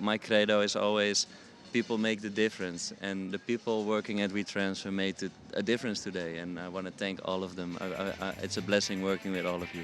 my credo is always people make the difference, and the people working at WeTransfer made a difference today, and I want to thank all of them. It's a blessing working with all of you.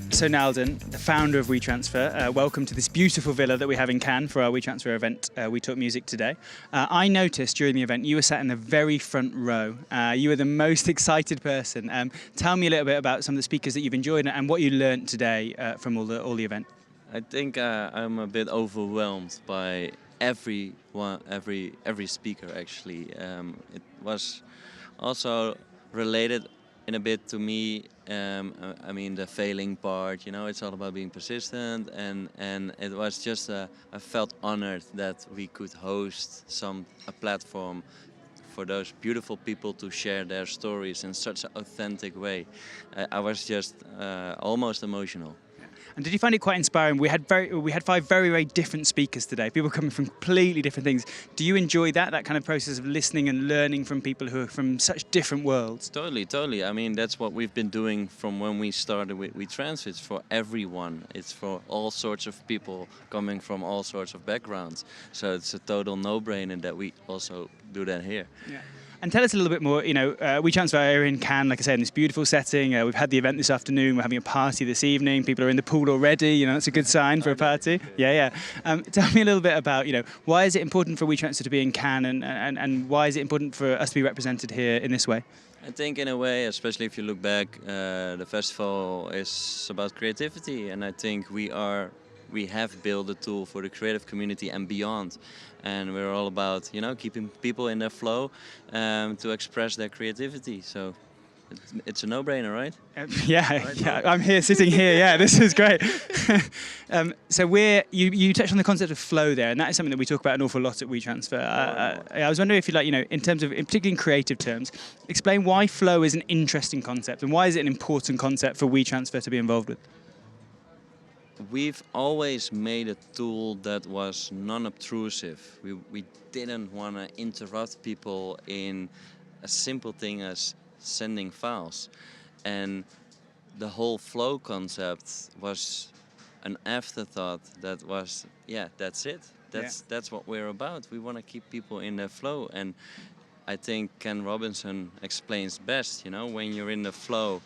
So Nalden, the founder of WeTransfer, welcome to this beautiful villa that we have in Cannes for our WeTransfer event, We Talk Music today. I noticed during the event you were sat in the very front row. You were the most excited person. Tell me a little bit about some of the speakers that you've enjoyed and what you learned today from all the event. I think I'm a bit overwhelmed by every speaker actually. It was also related in a bit to me. I mean, the failing part, you know, it's all about being persistent, and it was just I felt honored that we could host a platform for those beautiful people to share their stories in such an authentic way. I was just almost emotional. And did you find it quite inspiring? We had 5 very, very different speakers today, people coming from completely different things. Do you enjoy that kind of process of listening and learning from people who are from such different worlds? Totally. I mean, that's what we've been doing from when we started with WeTransfer. It's for everyone. It's for all sorts of people coming from all sorts of backgrounds. So it's a total no-brainer that we also do that here. Yeah. And tell us a little bit more, you know, WeTransfer are in Cannes, like I said, in this beautiful setting. We've had the event this afternoon, we're having a party this evening, people are in the pool already, you know, that's a good sign for a party. Yeah. Tell me a little bit about, you know, why is it important for WeTransfer to be in Cannes, and why is it important for us to be represented here in this way? I think in a way, especially if you look back, the festival is about creativity, and I think we have built a tool for the creative community and beyond, and we're all about, you know, keeping people in their flow to express their creativity. So it's a no-brainer, right? Yeah. I'm here, sitting here. Yeah, this is great. So you touched on the concept of flow there, and that is something that we talk about an awful lot at WeTransfer. I was wondering if you'd like, you know, in particularly in creative terms, explain why flow is an interesting concept and why is it an important concept for WeTransfer to be involved with. We've always made a tool that was non-obtrusive. We didn't want to interrupt people in a simple thing as sending files. And the whole flow concept was an afterthought that was, yeah, that's it. That's what we're about. We want to keep people in their flow. And I think Ken Robinson explains best, you know, when you're in the flow,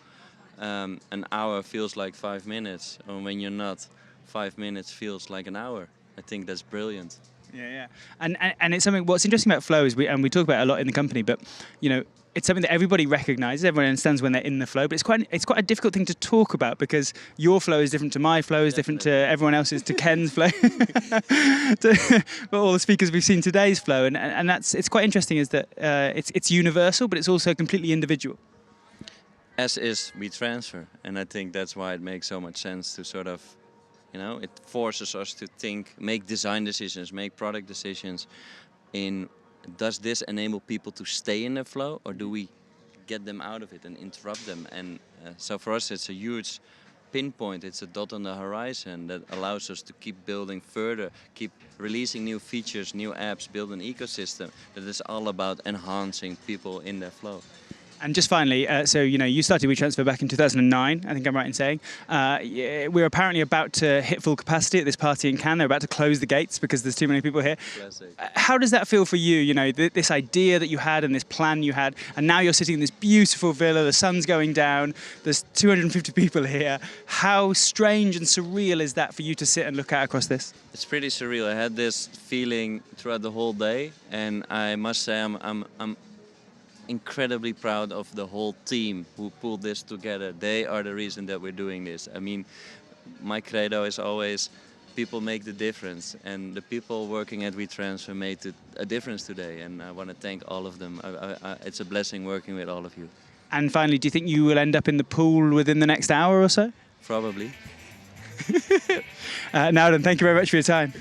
an hour feels like 5 minutes, or when you're not, 5 minutes feels like an hour. I think that's brilliant. Yeah. And it's something. What's interesting about flow is we talk about it a lot in the company, but you know, it's something that everybody recognises, everyone understands when they're in the flow. But it's quite a difficult thing to talk about because your flow is different to my flow, is different to everyone else's, to Ken's flow, to all the speakers we've seen today's flow, and it's quite interesting is that it's universal, but it's also completely individual. As is WeTransfer, and I think that's why it makes so much sense to sort of, you know, it forces us to think, make design decisions, make product decisions in, does this enable people to stay in their flow, or do we get them out of it and interrupt them? And so for us it's a huge pinpoint, it's a dot on the horizon that allows us to keep building further, keep releasing new features, new apps, build an ecosystem that is all about enhancing people in their flow. And just finally, so you know, you started WeTransfer back in 2009, I think I'm right in saying. We're apparently about to hit full capacity at this party in Cannes. They're about to close the gates because there's too many people here. Classic. How does that feel for you? You know, this idea that you had and this plan you had, and now you're sitting in this beautiful villa, the sun's going down, there's 250 people here. How strange and surreal is that for you to sit and look out across this? It's pretty surreal. I had this feeling throughout the whole day, and I must say I'm incredibly proud of the whole team who pulled this together. They are the reason that we're doing this. I mean, my credo is always people make the difference, and the people working at WeTransfer made a difference today, and I want to thank all of them. It's a blessing working with all of you. And finally, do you think you will end up in the pool within the next hour or so? Probably. Nalden, thank you very much for your time.